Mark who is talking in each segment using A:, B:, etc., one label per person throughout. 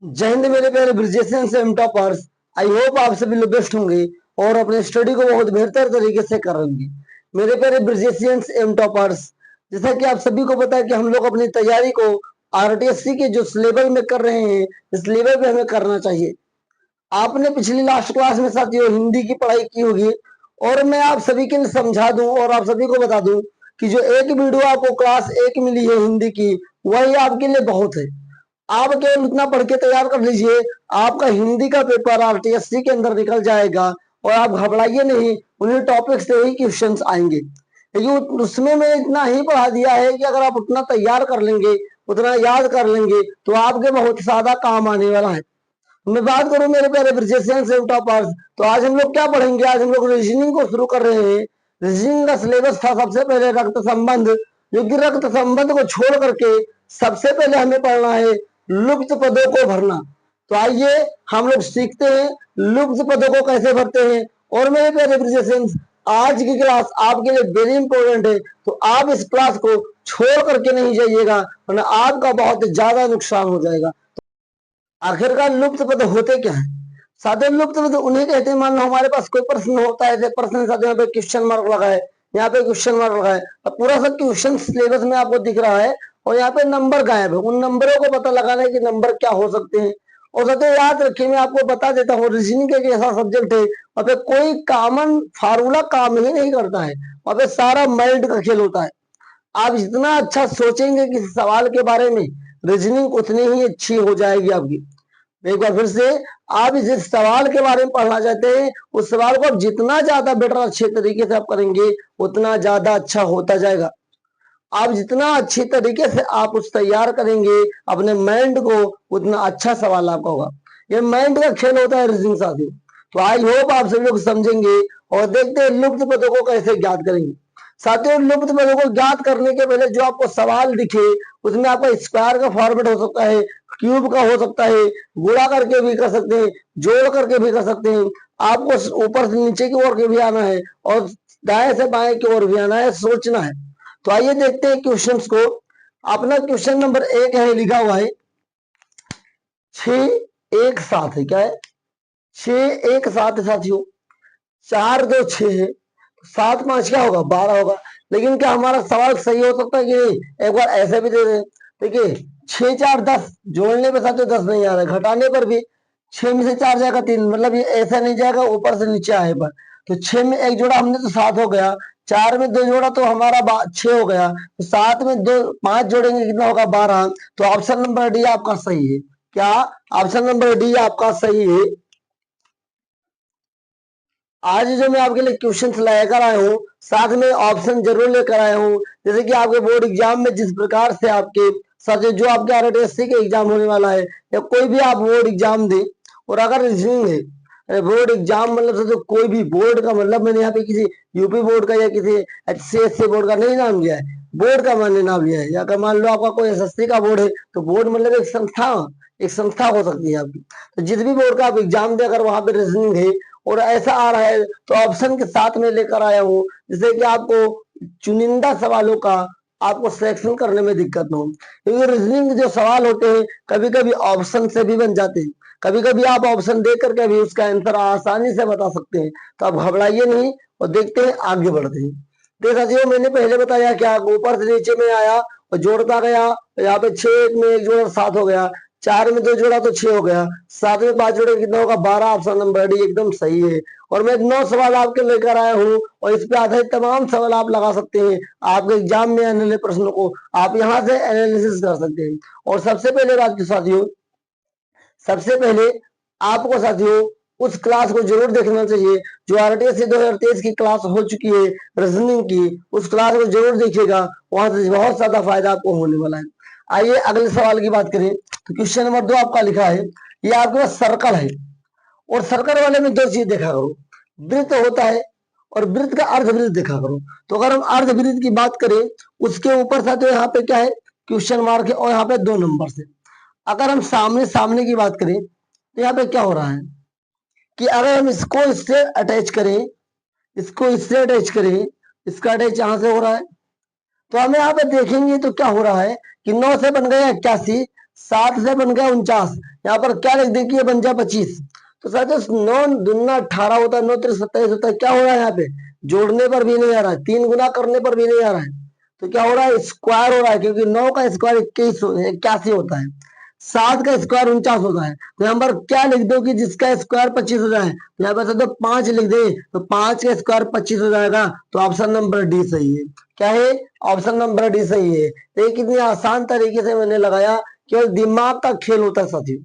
A: जय हिंद मेरे प्यारे ब्रिजेशन से टॉपर्स। आई होप आप सभी लोग बेस्ट होंगे और अपने स्टडी को बहुत बेहतर तरीके से कर होंगे। मेरे प्यारे ब्रिजेशियंस एम टॉपर्स, जैसा कि आप सभी को पता है कि हम लोग अपनी तैयारी को आरटीएससी के जो लेवल में कर रहे हैं, इस लेवल पे हमें करना चाहिए। आपने पिछली लास्ट क्लास में साथियों हिंदी की पढ़ाई की होगी और मैं आप सभी के लिए समझा दूं और आप सभी को बता दूं कि जो एक वीडियो आपको क्लास एक मिली है हिंदी की, वही आपके लिए बहुत है। आप केवल उतना पढ़ के तैयार कर लीजिए, आपका हिंदी का पेपर आरटीएससी के अंदर निकल जाएगा और आप घबराइए नहीं, उन्हीं टॉपिक से ही क्वेश्चंस आएंगे। क्योंकि उसमें मैं इतना ही पढ़ा दिया है कि अगर आप उतना तैयार कर लेंगे, उतना याद कर लेंगे, तो आपके बहुत ज्यादा काम आने वाला है। मैं बात करूं मेरे प्यारे ब्रिजेशियन से टॉपर्स, तो आज हम लोग क्या पढ़ेंगे? आज हम लोग रीजनिंग को शुरू कर रहे हैं। रीजनिंग का सिलेबस था सबसे पहले रक्त संबंध, जो कि रक्त संबंध को छोड़ करके सबसे पहले हमें पढ़ना है लुप्त पदों को भरना। तो आइए हम लोग सीखते हैं लुप्त पदों को कैसे भरते हैं। और मेरे प्यारे ब्रिजेशियन, आज की क्लास आपके लिए वेरी इंपॉर्टेंट है, तो आप इस क्लास को छोड़ करके नहीं जाइएगा, वरना आपका बहुत ज्यादा नुकसान हो जाएगा। आखिरकार लुप्त पद होते क्या है? साधन लुप्त पद उन्हें कहते हैं, मान लो हमारे पास कोई प्रश्न होता है, प्रश्न साथ यहाँ पे क्वेश्चन मार्क लगा है, यहाँ पे क्वेश्चन मार्क लगा है, अब पूरा सा क्वेश्चन सिलेबस में आपको दिख रहा है और यहाँ पे नंबर गायब है। उन नंबरों को पता लगाना है कि नंबर क्या हो सकते हैं। और साथियों याद रखिए, मैं आपको बता देता हूँ, रीजनिंग एक ऐसा सब्जेक्ट है वहाँ पे कोई कॉमन फार्मूला काम ही नहीं करता है, वहाँ पे सारा माइंड का खेल होता है। आप जितना अच्छा सोचेंगे किसी सवाल के बारे में, रीजनिंग उतनी ही अच्छी हो जाएगी आपकी। एक बार फिर से, आप जिस सवाल के बारे में पढ़ना चाहते हैं, उस सवाल को आप जितना ज्यादा बेटर अच्छे तरीके से आप करेंगे, उतना ज्यादा अच्छा होता जाएगा। आप जितना अच्छी तरीके से आप उस तैयार करेंगे अपने माइंड को, उतना अच्छा सवाल आपका होगा। ये माइंड का खेल होता है रीजनिंग साथियों। तो आई होप आप सभी लोग समझेंगे और देखते हैं लुप्त पदों को कैसे ज्ञात करेंगे। साथियों लुप्त पदों को ज्ञात करने के पहले जो आपको सवाल दिखे, उसमें आपका स्क्वायर का फॉर्मेट हो सकता है, क्यूब का हो सकता है, गुणा करके भी कर सकते हैं, जोड़ करके भी कर सकते हैं। आपको ऊपर से नीचे की ओर के भी आना है और दाएं से बाएं की ओर भी आना है, सोचना है। तो आइए देखते हैं क्वेश्चंस को। अपना क्वेश्चन नंबर 1 है, लिखा हुआ है 6 1 7 है। क्या है? 6 1 7 है साथियों। 4 2 6 है, 7 5 क्या होगा? 12 होगा। लेकिन क्या हमारा सवाल सही हो सकता है कि नहीं? एक बार ऐसे भी दे दें। देखिए 6 4 10, जोड़ने पे साथियों 10 नहीं आ रहा है, घटाने पर भी 6 में से 4 जाएगा 3, मतलब ये ऐसा नहीं जाएगा ऊपर से नीचे आए पर। तो 6 में एक जोड़ा हमने तो 7 हो गया, 4 में 2 जोड़ा तो हमारा 6 हो गया, तो 7 में 2 5 जोड़ेंगे कितना होगा? 12। तो ऑप्शन नंबर डी आपका सही है। क्या? ऑप्शन नंबर डी आपका सही है। आज जो मैं आपके लिए क्वेश्चन लेकर आया हूँ, साथ में ऑप्शन जरूर लेकर आया हूँ, जैसे कि आपके बोर्ड एग्जाम में जिस प्रकार से आपके साथ जो आपके आरटीएससी के एग्जाम होने वाला है, या कोई भी आप बोर्ड एग्जाम दे, और अगर रीजनिंग है बोर्ड एग्जाम, मतलब तो कोई भी बोर्ड का, मतलब मैंने यहाँ पे किसी यूपी बोर्ड का या किसी एचसीएससी बोर्ड का नहीं नाम लिया है, बोर्ड का मैंने नाम लिया है। या अगर मान लो आपका कोई एसएससी का बोर्ड है, तो बोर्ड मतलब एक संस्था हो सकती है आपकी। तो जिस भी बोर्ड का आप एग्जाम दे, अगर वहां पे रीजनिंग है और ऐसा आ रहा है, तो ऑप्शन के साथ में लेकर आया हूँ, जिससे कि आपको चुनिंदा सवालों का आपको सिलेक्शन करने में दिक्कत ना हो। क्योंकि रीजनिंग जो सवाल होते हैं कभी कभी ऑप्शन से भी बन जाते हैं, कभी कभी आप ऑप्शन दे करके भी उसका आंसर आसानी से बता सकते हैं। तो आप घबराइए नहीं और देखते हैं, आगे बढ़ते हैं। देखा साथियों, मैंने पहले बताया क्या, ऊपर से नीचे में आया और जोड़ता गया, तो यहाँ पे 6 में 1 जोड़ा 7 हो गया, 4 में 2 जोड़ा तो 6 हो गया, 7 में 5 जोड़े कितना होगा? 12। ऑप्शन नंबर डी एकदम सही है। और मैं 9 सवाल आपके लेकर आया हूँ और इस पे आधारित तमाम सवाल आप लगा सकते हैं। आपके एग्जाम में आने वाले प्रश्नों को आप यहाँ से एनालिसिस कर सकते हैं। और सबसे पहले बात की साथियों, सबसे पहले आपको साथियों उस क्लास को जरूर देखना चाहिए जो आरटीएस 2023 की क्लास हो चुकी है रीजनिंग की, उस क्लास को जरूर देखिएगा, वहां से बहुत ज्यादा फायदा आपको होने वाला है। आइए अगले सवाल की बात करें, तो क्वेश्चन नंबर 2 आपका लिखा है, ये आपके पास सर्कल है और सर्कल वाले में 2 चीज देखा करो, वृत्त होता है और वृत्त का अर्धवृत्त देखा करो। तो अगर हम अर्धवृत्त की बात करें, उसके ऊपर साथियों यहाँ पे क्या है? क्वेश्चन मार्क है और यहाँ पे 2 नंबर है। अगर हम सामने सामने की बात करें, तो यहाँ पे क्या हो रहा है कि अगर हम इसको इससे अटैच करें, इसको इससे अटैच करें, इसका अटैच यहां से हो रहा है, तो हमें यहाँ पे देखेंगे तो क्या हो रहा है कि 9 से बन गया 81, 7 से बन गया 49। यहाँ पर क्या लिख दें कि ये बन जाए 25। तो साथियों 9 दूना 18 होता है, 9 3 27 होता है। क्या हो रहा है यहाँ पे, जोड़ने पर भी नहीं आ रहा है, 3 गुना करने पर भी नहीं आ रहा है। तो क्या हो रहा है, स्क्वायर हो रहा है, क्योंकि 9 का स्क्वायर 81 होता है, 7 का स्क्वायर 49 होता है। तो यहाँ पर क्या लिख दो कि जिसका स्क्वायर 25 हो जाए। तो यहाँ पर तो 5 लिख दे, तो 5 का स्क्वायर 25 हो जाएगा। तो ऑप्शन नंबर डी सही है। क्या है, ऑप्शन नंबर डी सही है। तो ये कितनी आसान तरीके से मैंने लगाया, केवल दिमाग का खेल होता है साथियों।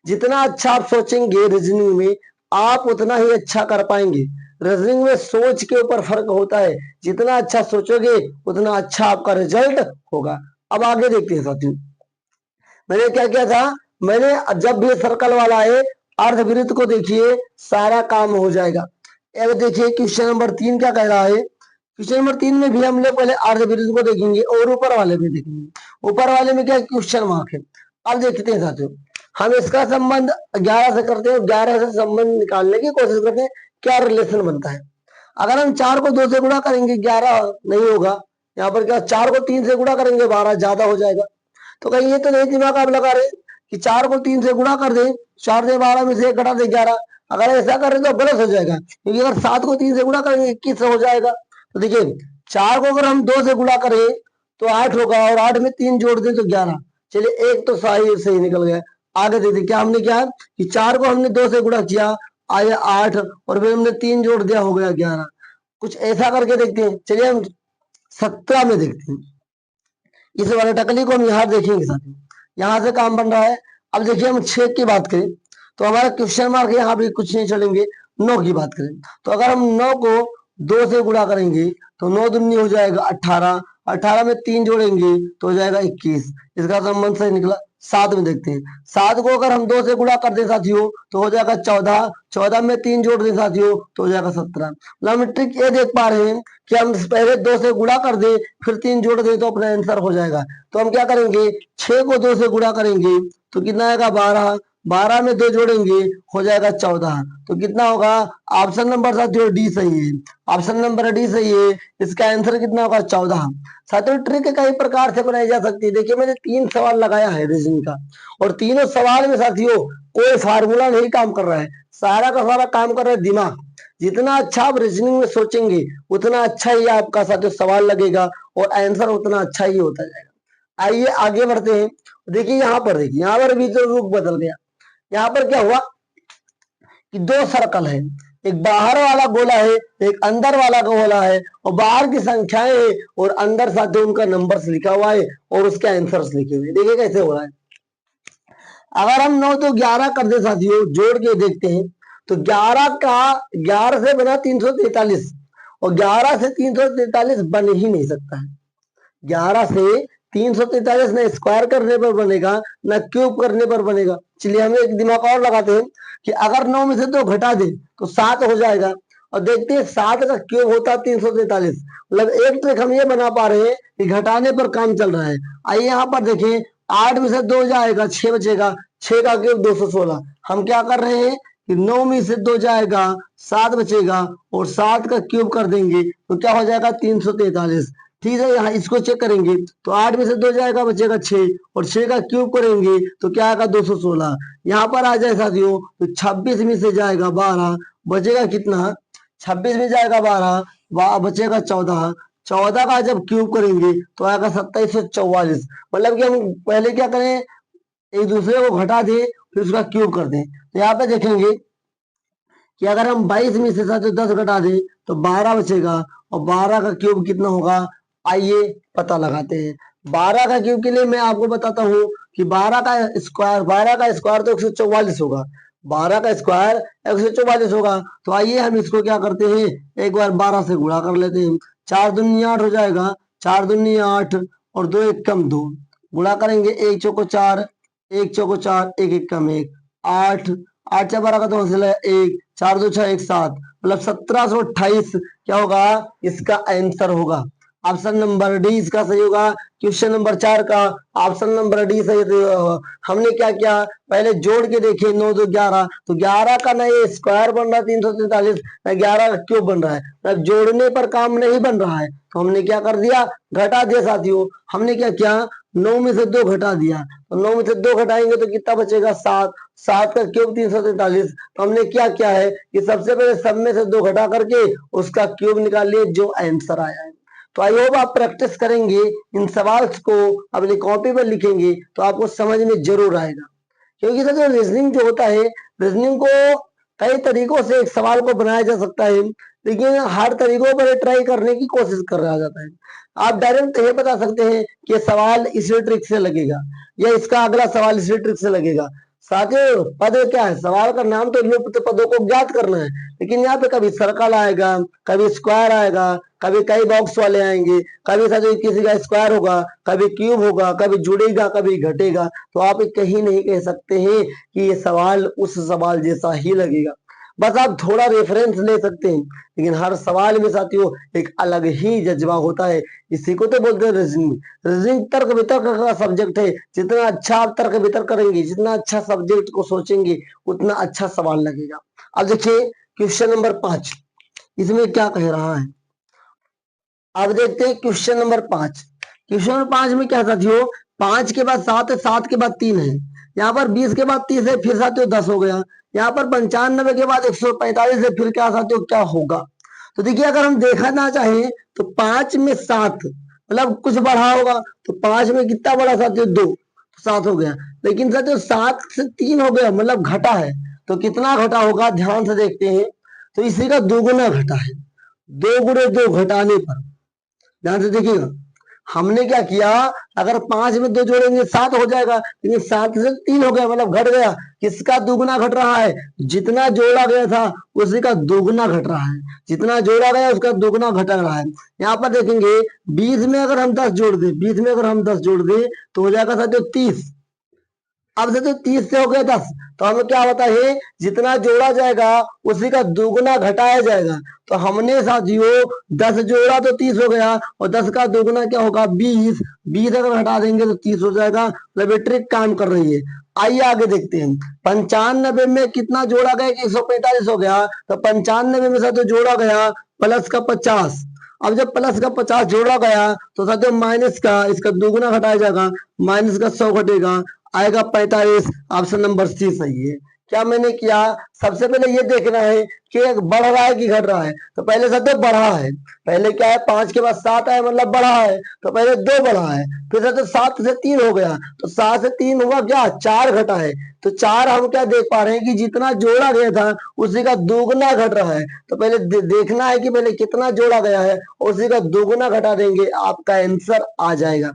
A: जितना अच्छा आप सोचेंगे रीजनिंग में, आप उतना ही अच्छा कर पाएंगे। रीजनिंग में सोच के ऊपर फर्क होता है, जितना अच्छा सोचोगे उतना अच्छा आपका रिजल्ट होगा। अब आगे देखते हैं साथियों, मैंने क्या किया था, मैंने जब भी सर्कल वाला है अर्धवृत्त को देखिए सारा काम हो जाएगा। अब देखिए क्वेश्चन नंबर 3 क्या कह रहा है। क्वेश्चन नंबर 3 में भी हम लोग पहले अर्धवृत्त को देखेंगे और ऊपर वाले में देखेंगे। ऊपर वाले में क्या क्वेश्चन मार्क है। अब देखते हैं साथियों, हम इसका संबंध 11 से करते हैं, 11 से संबंध निकालने की कोशिश करते हैं, क्या रिलेशन बनता है। अगर हम 4 को 2 से गुणा करेंगे 11 नहीं होगा। यहाँ पर क्या, 4 को 3 से गुणा करेंगे 12 ज्यादा हो जाएगा। तो कहीं ये तो नहीं दिमाग आप लगा रहे कि 4 को 3 से गुणा कर दे, 4 से 12 में से 1 घटा दे 11। अगर ऐसा करें तो गलत हो जाएगा, क्योंकि अगर 7 को 3 से गुणा करेंगे 21 हो जाएगा। तो देखिए 4 को अगर हम 2 से गुणा करें तो 8 होगा, और 8 में 3 जोड़ दें तो 11। चलिए एक तो सही निकल गया। आगे देखिए क्या हमने किया कि 4 को हमने 2 से गुणा किया, आया 8, और फिर हमने 3 जोड़ दिया, हो गया 11। कुछ ऐसा करके देखते हैं। चलिए हम 17 में देखते हैं। इस वाले टकली को हम यहाँ देखेंगे साथियों, यहाँ से काम बन रहा है। अब देखिए हम 6 की बात करें तो हमारा क्वेश्चन मार्क यहाँ भी कुछ नहीं चलेंगे। 9 की बात करें तो अगर हम 9 को 2 से गुणा करेंगे तो 9 दूनी हो जाएगा 18, 18 में 3 जोड़ेंगे तो हो जाएगा 21। इसका संबंध सही निकला। 7 में देखते हैं, 7 को अगर हम 2 से गुणा कर दें साथियों तो हो जाएगा 14, 14 में 3 जोड़ दें साथियों तो हो जाएगा 17। मतलब हम ट्रिक ये देख पा रहे हैं कि हम पहले 2 से गुणा कर दे फिर 3 जोड़ दे तो अपना आंसर हो जाएगा। तो हम क्या करेंगे, 6 को 2 से गुणा करेंगे तो कितना आएगा 12, 12 में 2 जोड़ेंगे हो जाएगा 14। तो कितना होगा, ऑप्शन नंबर साथियों डी सही है। ऑप्शन नंबर डी सही है, इसका आंसर कितना होगा 14। साथियों ट्रिक कई प्रकार से बनाई जा सकती है। देखिए मैंने 3 सवाल लगाया है रीजनिंग का, और तीनों सवाल में साथियों कोई फार्मूला नहीं काम कर रहा है, सारा का सारा काम कर रहा है दिमाग। जितना अच्छा आप रीजनिंग में सोचेंगे उतना अच्छा ही आपका साथियों सवाल लगेगा, और आंसर उतना अच्छा ही होता जाएगा। आइए आगे बढ़ते हैं। देखिए यहाँ पर, देखिए यहाँ पर भी तो रुख बदल गया। यहाँ पर क्या हुआ कि 2 सर्कल है, एक बाहर वाला गोला है, एक अंदर वाला गोला है, और बाहर की संख्याएं है और अंदर साथियों उनका नंबर्स लिखा हुआ है और उसके आंसर्स लिखे हुए। देखिए कैसे हो रहा है। अगर हम 9 तो 11 कर दे साथियों, जोड़ के देखते हैं तो 11 से बना 343, और 11 से 343 बन ही नहीं सकता है। 11 से 343 न स्क्वायर करने पर बनेगा न क्यूब करने पर बनेगा। चलिए हम एक दिमाग और लगाते हैं कि अगर 9 में से 2 घटा दे तो 7 हो जाएगा, और देखते हैं 7 का क्यूब होता है 343। मतलब एक ट्रिक हम ये बना पा रहे हैं कि घटाने पर काम चल रहा है। आइए यहाँ पर देखें, 8 में से 2 जाएगा 6 बचेगा, 6 का क्यूब 216। हम क्या कर रहे हैं कि 9 में से 2 जाएगा 7 बचेगा, और 7 का क्यूब कर देंगे तो क्या हो जाएगा 343। ठीक है, यहाँ इसको चेक करेंगे तो 8 में से 2 जाएगा बचेगा 6, और 6 का क्यूब करेंगे तो क्या आएगा 216। यहाँ पर आ जाए साथियों तो 26 में से जाएगा 12, बचेगा कितना, 26 में जाएगा 12, बचेगा 14, 14 का जब क्यूब करेंगे तो आएगा 2744। मतलब कि हम पहले क्या करें, एक दूसरे को घटा दें फिर उसका क्यूब कर दें। तो यहाँ पे देखेंगे कि अगर हम 22 में से साथियों 10 घटा दें तो 12 बचेगा, और 12 का क्यूब कितना होगा, आइए पता लगाते हैं। 12 का क्यूब के लिए मैं आपको बताता हूँ कि 12 का स्क्वायर तो 144 होगा। 12 का स्क्वायर 144 होगा। तो आइए हम इसको क्या करते हैं, एक बार 12 से गुणा कर लेते हैं। 4 दूनी 8 हो जाएगा, 4 दूनी 8, और 2 एक कम 2, गुणा करेंगे 1 चौको 4, 1 चौको 4, 1 एक कम 1, 8, 8 से 12 का तो हासिल है 1, 4 2 6 1 7, मतलब 1728 क्या होगा इसका आंसर होगा। ऑप्शन नंबर डी इसका सही होगा। क्वेश्चन नंबर 4 का ऑप्शन नंबर डी सही। हमने क्या किया, पहले जोड़ के देखे 9 2 11, तो 11 का ना ये स्क्वायर बन रहा है 343, ना 11 का क्यूब बन रहा है, ना जोड़ने पर काम नहीं बन रहा है, तो हमने क्या कर दिया, घटा दिया साथियों। हमने क्या किया, 9 में से 2 घटा दिया, तो 9 में से 2 घटाएंगे तो कितना बचेगा, 7। 7 का क्यूब 343। तो हमने क्या किया है कि सबसे पहले सब में से 2 घटा करके उसका क्यूब निकाल लिए, जो आंसर आया है। तो आई होप आप प्रैक्टिस करेंगे, इन सवाल को अपनी कॉपी पर लिखेंगे तो आपको समझ में जरूर आएगा। क्योंकि सर जो रीजनिंग जो होता है, रीजनिंग को कई तरीकों से एक सवाल को बनाया जा सकता है, लेकिन हर तरीकों पर ट्राई करने की कोशिश कर रहा जाता है। आप डायरेक्ट ये बता सकते हैं कि सवाल इसी ट्रिक से लगेगा या इसका अगला सवाल इसी ट्रिक से लगेगा। साथियों पद क्या है, सवाल का नाम तो लुप्त पदों को ज्ञात करना है, लेकिन यहाँ पे कभी सर्कल आएगा, कभी स्क्वायर आएगा, कभी कई बॉक्स वाले आएंगे, कभी साथियों किसी का स्क्वायर होगा, कभी क्यूब होगा, कभी जुड़ेगा, कभी घटेगा। तो आप कहीं नहीं कह सकते हैं कि ये सवाल उस सवाल जैसा ही लगेगा। बस आप थोड़ा रेफरेंस ले सकते हैं, लेकिन हर सवाल में साथियों एक अलग ही जज्बा होता है। इसी को तो बोलते हैं रीजनिंग। रीजनिंग तर्क वितर्क का सब्जेक्ट है। जितना अच्छा आप तर्क वितर्क करेंगे, जितना अच्छा सब्जेक्ट को सोचेंगे, उतना अच्छा सवाल लगेगा। अब देखिए क्वेश्चन नंबर 5, इसमें क्या कह रहा है। अब देखते हैं क्वेश्चन नंबर 5। क्वेश्चन नंबर 5 में क्या साथियों, 5 के बाद 7 है, 7 के बाद 3 है, यहाँ पर 20 के बाद 30 है, फिर साथियों 10 हो गया, यहाँ पर 95 के बाद 145 है, फिर क्या साथियों क्या होगा। तो देखिए अगर हम देखना चाहें तो 5 में 7 मतलब कुछ बढ़ा होगा, तो 5 में कितना बढ़ा साथियों, 2, तो 7 हो गया। लेकिन साथियों 7 से 3 हो गया, मतलब घटा है, तो कितना घटा होगा ध्यान से देखते हैं। तो इसी का दोगुना घटा है, 2 गुणे 2 घटाने पर। ध्यान से देखिएगा, हमने क्या किया, अगर 5 में 2 जोड़ेंगे 7 हो जाएगा, लेकिन 7 से 3 हो गया, मतलब घट गया। किसका दुगुना घट रहा है, जितना जोड़ा गया था उसी का दुगुना घट रहा है, जितना जोड़ा गया उसका दुगुना घट रहा है। यहाँ पर देखेंगे 20 में अगर हम 10 जोड़ दें, 20 में अगर हम 10 जोड़ दें तो हो जाएगा साथियों 30। अब से तो 30 से हो गया 10, तो हमें क्या होता है, जितना जोड़ा जाएगा उसी का दुगुना घटाया जाएगा। तो हमने साथियों 10 जोड़ा तो 30 हो गया, और 10 का दुगुना क्या होगा, 20। 20 अगर हटा देंगे तो 30 हो जाएगा। मतलब ये ट्रिक काम कर रही है। आइए आगे देखते हैं। 95 में कितना जोड़ा गया कि 145 हो गया, तो 95 में साथियों जोड़ा गया प्लस का 50। अब जब प्लस का 50 जोड़ा गया तो साथियों माइनस का इसका दुगुना घटाया जाएगा, माइनस का 100 घटेगा, आएगा 45। ऑप्शन नंबर सी सही है। क्या मैंने किया, सबसे पहले ये देखना है कि बढ़ रहा है कि घट रहा है। तो पहले साथियों बढ़ा है, पहले क्या है 5 के बाद 7 है, मतलब बढ़ा है, तो पहले 2 बढ़ा है, फिर साथियों 7 से 3 हो गया, तो 7 से 3 हुआ क्या, 4 घटा है। तो 4 हम क्या देख पा रहे हैं कि जितना जोड़ा गया था उसी का दोगुना घट रहा है। तो पहले देखना है कि पहले कितना जोड़ा गया है, उसी का दोगुना घटा देंगे, आपका आंसर आ जाएगा।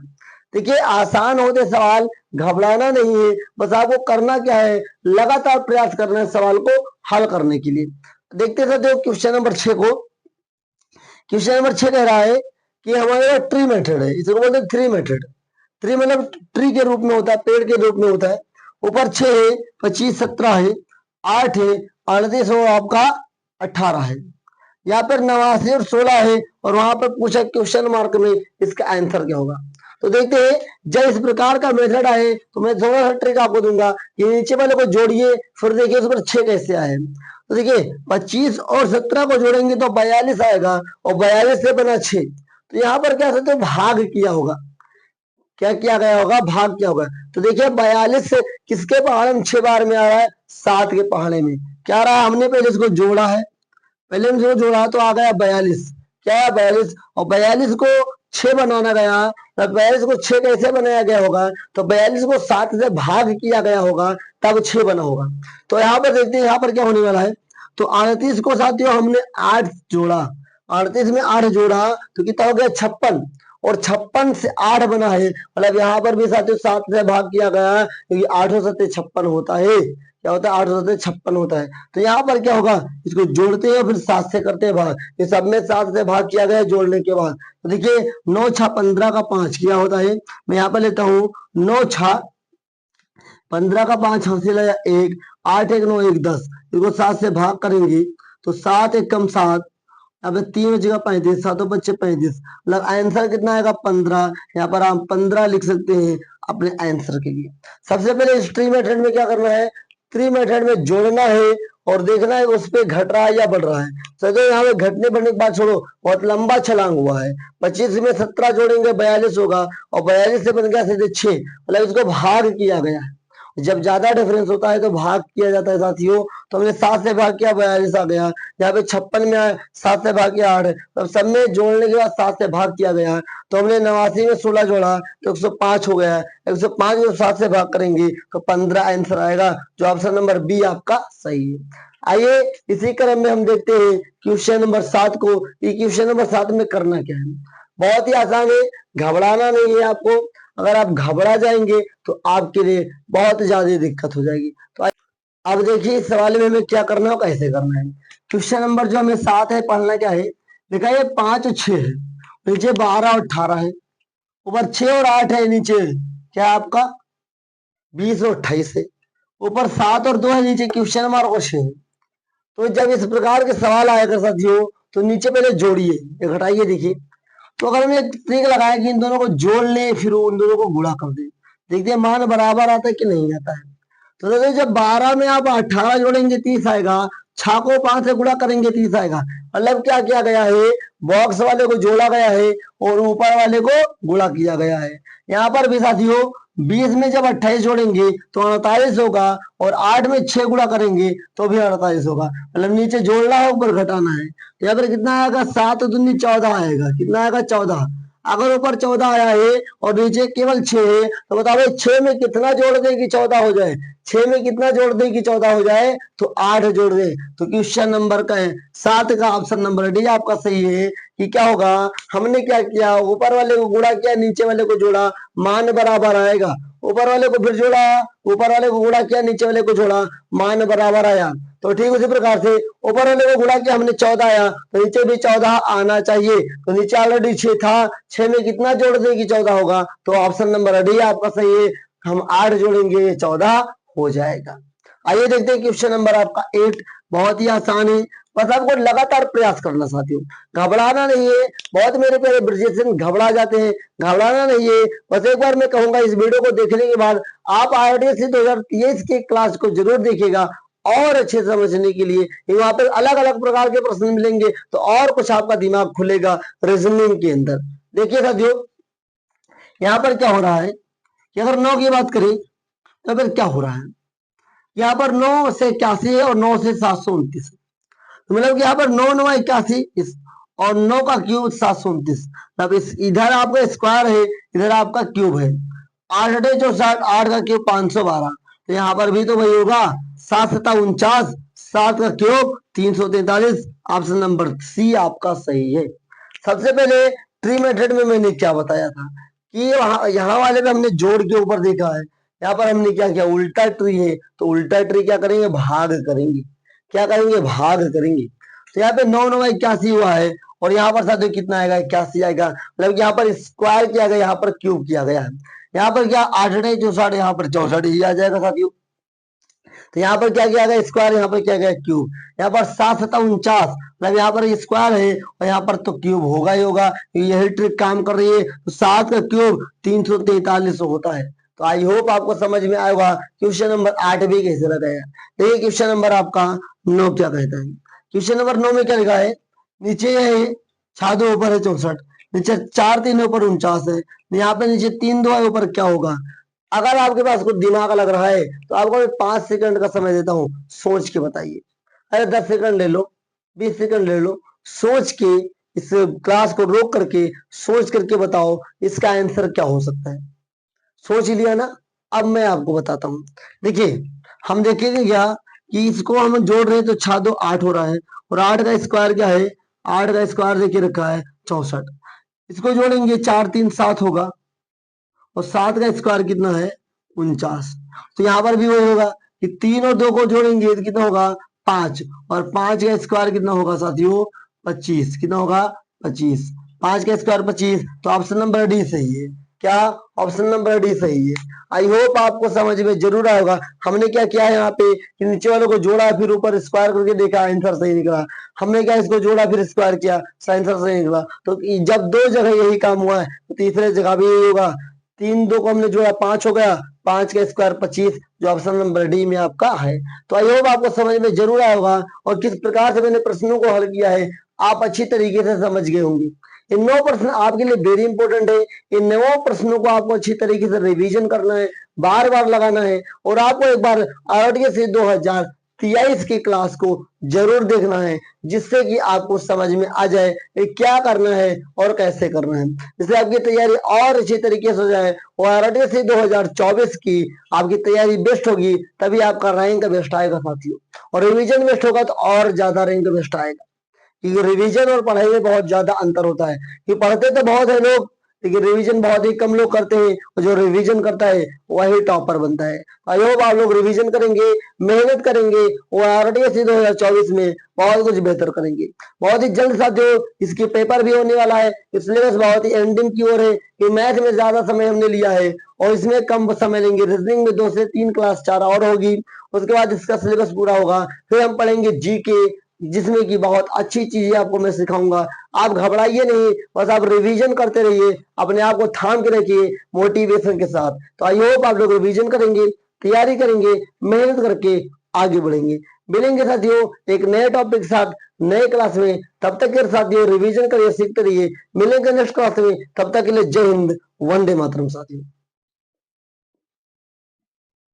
A: देखिए आसान होते सवाल, घबराना नहीं है, बस आपको करना क्या है, लगातार प्रयास करना है सवाल को हल करने के लिए। देखते थे क्वेश्चन नंबर 6 को। क्वेश्चन नंबर 6 कह रहा है कि हमारे पास ट्री मेथड है, इसको बोलते हैं थ्री मेथड। ट्री मतलब ट्री के रूप में होता है, पेड़ के रूप में होता है। ऊपर 6 है, 25 17 है, 8 है, 38 और आपका 18 है। यहाँ पर 89 और 16 है, और वहां पर पूछा क्वेश्चन मार्क में इसका आंसर क्या होगा। तो देखते हैं, जब इस प्रकार का मेथड आए तो मैं थोड़ा सा ट्रिक आपको दूंगा कि नीचे वाले को जोड़िए, फिर देखिए उस पर 6 कैसे आए। तो देखिए 25 और 17 को जोड़ेंगे तो 42 आएगा, और 42 से बना 6। तो यहाँ पर क्या सकते भाग किया होगा, क्या किया गया होगा, भाग किया होगा। तो देखिए 42 से किसके पहाड़े में 6 बार में आ रहा है, 7 के पहाड़े में। क्या रहा, हमने पहले इसको जोड़ा है, पहले हम इसको जोड़ा तो आ गया 42। क्या है 42, और 42 को 6 बनाना गया, तो 42 को 6 कैसे बनाया गया होगा, तो 42 को 7 से भाग किया गया होगा, तब 6 बना होगा। तो यहाँ पर देखते हैं यहाँ पर क्या होने वाला है। तो 38 को साथियों हमने 8 जोड़ा, 38 में 8 जोड़ा तो कितना हो गया 56, और 56 से 8 बना है, मतलब यहाँ पर भी साथियों 7 से भाग किया गया, क्योंकि 8 7 56 होता है। क्या होता है, 8 7 56 होता है। तो यहाँ पर क्या होगा, इसको जोड़ते हैं फिर 7 से करते हैं भाग, ये सब में 7 से भाग किया गया जोड़ने के बाद। तो देखिए 9 6 15 का 5 क्या होता है, मैं यहाँ पर लेता हूँ 9 6 15 का 5 हासिल है 1, 8 1 9 1 10, इसको 7 से भाग करेंगे तो 7 1 कम 7, अब 3 × 35, 7×5 = 35, मतलब आंसर कितना आएगा 15। यहाँ पर आप 15 लिख सकते हैं अपने आंसर के लिए। सबसे पहले इस ट्री मेथड में क्या करना है, ट्री मेथड में जोड़ना है और देखना है उस पे घट रहा है या बढ़ रहा है। तो यहाँ पे घटने बढ़ने की बात छोड़ो, बहुत लंबा छलांग हुआ है। 25 में 17 जोड़ेंगे 42 होगा, और 42 से बन गया सीधे 6, मतलब इसको भाग किया गया है। जब ज्यादा डिफरेंस होता है तो भाग किया जाता है साथियों। तो हमने 7 से भाग किया 42 आ गया। यहाँ पे 56 में आए 7 से भाग किया 8, तो सब में जोड़ने के बाद 7 से भाग किया गया। तो हमने 89 में 16 जोड़ा तो 105 हो गया। 105 को 7 से भाग करेंगे तो 15 आंसर आएगा, जो ऑप्शन नंबर बी आपका सही है। आइए इसी क्रम में हम देखते हैं क्वेश्चन नंबर 7 को। ये क्वेश्चन नंबर 7 में करना क्या है, बहुत ही आसान है, घबराना नहीं है आपको। अगर आप घबरा जाएंगे तो आपके लिए बहुत ज्यादा दिक्कत हो जाएगी। तो अब देखिए इस सवाल में हमें क्या करना है और कैसे करना है। क्वेश्चन नंबर जो हमें 7 है, पढ़ना क्या है, देखा ये 5 और 6 है, नीचे 12 और 18 है, ऊपर 6 और 8 है, नीचे क्या आपका 20 और 28 है, ऊपर 7 और 2 है, नीचे क्वेश्चन मार्क और 6 है। तो जब इस प्रकार के सवाल आएगा साथियों, तो नीचे पहले जोड़िए, ये घटाइए। देखिए तो अगर हमने ट्रिक लगाया कि इन दोनों को जोड़ ले फिर उन दोनों को गुणा कर दे, देखते हैं मान बराबर आता है कि नहीं आता है। तो देखो जब 12 में आप 18 जोड़ेंगे 30 आएगा, 6 को 5 से गुणा करेंगे 30 आएगा। मतलब क्या किया गया है, बॉक्स वाले को जोड़ा गया है और ऊपर वाले को गुणा किया गया है। यहाँ पर भी साथियों 20 में जब 28 जोड़ेंगे तो 48 होगा, और 8 में 6 गुणा करेंगे तो भी 48 होगा। मतलब नीचे जोड़ना है ऊपर घटाना है। तो यहाँ पर कितना आएगा, 7 दूनी 14 आएगा। कितना आएगा 14। अगर ऊपर 14 आया है और नीचे केवल 6 है, तो बताओ 6 में कितना जोड़ दे कि 14 हो जाए, 6 में कितना जोड़ दे कि 14 हो जाए, तो 8 जोड़ दे। तो क्वेश्चन नंबर का है 7 का ऑप्शन नंबर डी आपका सही है। कि क्या होगा, हमने क्या किया, ऊपर वाले को गुणा किया नीचे वाले को जोड़ा, मान बराबर आएगा। ऊपर वाले को फिर जोड़ा, ऊपर वाले को गुणा किया नीचे वाले को जोड़ा, मान बराबर आया। तो ठीक उसी प्रकार से ऊपर वाले को गुणा किया हमने 14 आया, तो नीचे भी 14 आना चाहिए। तो नीचे ऑलरेडी 6 था, 6 में कितना जोड़ दे कि 14 होगा, तो ऑप्शन नंबर डी आपका सही है। हम 8 जोड़ेंगे 14 हो जाएगा। आइए देखते हैं क्वेश्चन नंबर आपका 8, बहुत ही आसान है, बस आपको लगातार प्रयास करना साथियों, घबराना नहीं है। बहुत मेरे प्यारे ब्रिजेशन घबरा जाते हैं, घबराना नहीं है। बस एक बार मैं कहूंगा इस वीडियो को देखने के बाद आप IITS 2023 की क्लास को जरूर देखिएगा, और अच्छे समझने के लिए वहां पर अलग अलग प्रकार के प्रश्न मिलेंगे, तो और कुछ आपका दिमाग खुलेगा रीजनिंग के अंदर। देखिए साथियों यहाँ पर क्या हो रहा है कि अगर 9 की बात करें तो फिर क्या हो रहा है, यहाँ पर 9 से 81 है और 9 से 729 है। तो मतलब कि यहाँ पर 9 9 81 और 9 का क्यूब 729, मतलब इस इधर आपका स्क्वायर है, इधर आपका क्यूब है। 8 8 64, 8 का क्यूब 512, तो यहाँ पर भी तो वही होगा, 7 7 49, 7 का क्यूब 343। ऑप्शन नंबर सी आपका सही है। सबसे पहले ट्री मेथड में मैंने क्या बताया था कि यहाँ वाले में हमने जोड़ के ऊपर देखा है, यहाँ पर हमने क्या किया, उल्टा ट्री है तो उल्टा ट्री क्या करेंगे, भाग करेंगे। क्या करेंगे, भाग करेंगे। तो यहाँ पे 9 9 81 हुआ है, और यहाँ पर साथियों कितना आएगा, 81 आएगा। मतलब यहाँ पर स्क्वायर किया गया, यहाँ पर क्यूब किया गया है। यहाँ पर क्या 8 8 64, यहाँ पर 64 ही आ जाएगा साथियों। तो यहाँ पर क्या किया गया, स्क्वायर, यहाँ पर क्या गया क्यूब। यहाँ पर 7 7 49, मतलब यहाँ पर स्क्वायर है और यहाँ पर तो क्यूब होगा ही होगा, यही ट्रिक काम कर रही है। तो 7 का क्यूब 343 होता है। तो आई होप आपको समझ में आएगा क्वेश्चन नंबर 8 भी कैसे लगाया। देखिए क्वेश्चन नंबर आपका 9 क्या कहता है। क्वेश्चन नंबर 9 में क्या लिखा है, नीचे है 6 2 ऊपर है 64, नीचे 4 3 ऊपर 49 है, यहाँ पे नीचे 3 2 है, ऊपर क्या होगा। अगर आपके पास कुछ दिमाग लग रहा है तो आपको मैं 5 सेकंड का समय देता हूँ, सोच के बताइए। अरे 10 सेकंड ले लो, 20 सेकंड ले लो, सोच के इस क्लास को रोक करके सोच करके बताओ इसका आंसर क्या हो सकता है। सोच लिया ना, अब मैं आपको बताता हूँ। देखिए हम देखेंगे क्या कि इसको हम जोड़ रहे हैं तो 6 2 8 हो रहा है, और 8 का स्क्वायर क्या है, 8 का स्क्वायर देखिए रखा है 64। इसको जोड़ेंगे 4 3 7 होगा, और 7 का स्क्वायर कितना है 49। तो यहाँ पर भी वही होगा कि 3 और 2 को जोड़ेंगे तो कितना होगा 5, और 5 का स्क्वायर कितना होगा साथियों 25। कितना होगा 25, 5 का स्क्वायर 25। तो ऑप्शन नंबर डी सही है। क्या ऑप्शन नंबर डी सही है। आई होप आपको समझ में जरूर आएगा। हमने क्या किया है यहाँ पे कि नीचे वालों को जोड़ा फिर ऊपर स्क्वायर करके देखा, आंसर सही निकला। हमने क्या इसको जोड़ा फिर स्क्वायर किया, आंसर सही निकला। तो जब दो जगह यही काम हुआ है तो तीसरे जगह भी यही होगा। 3 2 को हमने जोड़ा 5 हो गया, 5 का स्क्वायर 25, जो ऑप्शन नंबर डी में आपका है। तो आई होप आपको समझ में जरूर आया होगा और किस प्रकार से मैंने प्रश्नों को हल किया है आप अच्छी तरीके से समझ गए होंगे। इन 9 प्रश्न आपके लिए वेरी इंपॉर्टेंट है। इन 9 प्रश्नों को आपको अच्छी तरीके से रिवीजन करना है, बार बार लगाना है और आपको एक बार आरटीएस 2023 की क्लास को जरूर देखना है, जिससे कि आपको समझ में आ जाए कि क्या करना है और कैसे करना है, जिससे आपकी तैयारी और अच्छी तरीके से हो जाए और आरटीएस 2024 की आपकी तैयारी बेस्ट होगी, तभी आपका रैंक बेस्ट आएगा साथियों। और रिवीजन बेस्ट होगा तो और ज्यादा रैंक बेस्ट आएगा, क्योंकि रिवीजन और पढ़ाई में बहुत ज्यादा अंतर होता है। कि पढ़ते तो बहुत है लोग, लेकिन रिवीजन बहुत ही कम लोग करते हैं और जो रिवीजन करता है वही टॉपर बनता है। आई होप आप लोग रिवीजन करेंगे, मेहनत करेंगे और आरटीएस 2024 में बहुत कुछ बेहतर करेंगे। बहुत ही जल्द साथियों इसके पेपर भी होने वाला है, सिलेबस बहुत ही एंडिंग की ओर है। कि मैथ में ज्यादा समय हमने लिया है और इसमें कम समय लेंगे। रीजनिंग में 2 से 3 क्लास 4 और होगी, उसके बाद इसका सिलेबस पूरा होगा। फिर हम पढ़ेंगे जीके, जिसमें कि बहुत अच्छी चीजें आपको मैं सिखाऊंगा। आप घबराइए नहीं, बस आप रिवीजन करते रहिए, अपने आप को थाम के रखिए मोटिवेशन के साथ। तो आई होप आप लोग रिवीजन करेंगे, तैयारी करेंगे, मेहनत करके आगे बढ़ेंगे। मिलेंगे साथियों एक नए टॉपिक के साथ नए क्लास में। तब तक के साथियों रिवीजन करिए, सीखते रहिए। मिलेंगे नेक्स्ट क्लास में, तब तक के लिए जय हिंद, वंदे मातरम साथियों।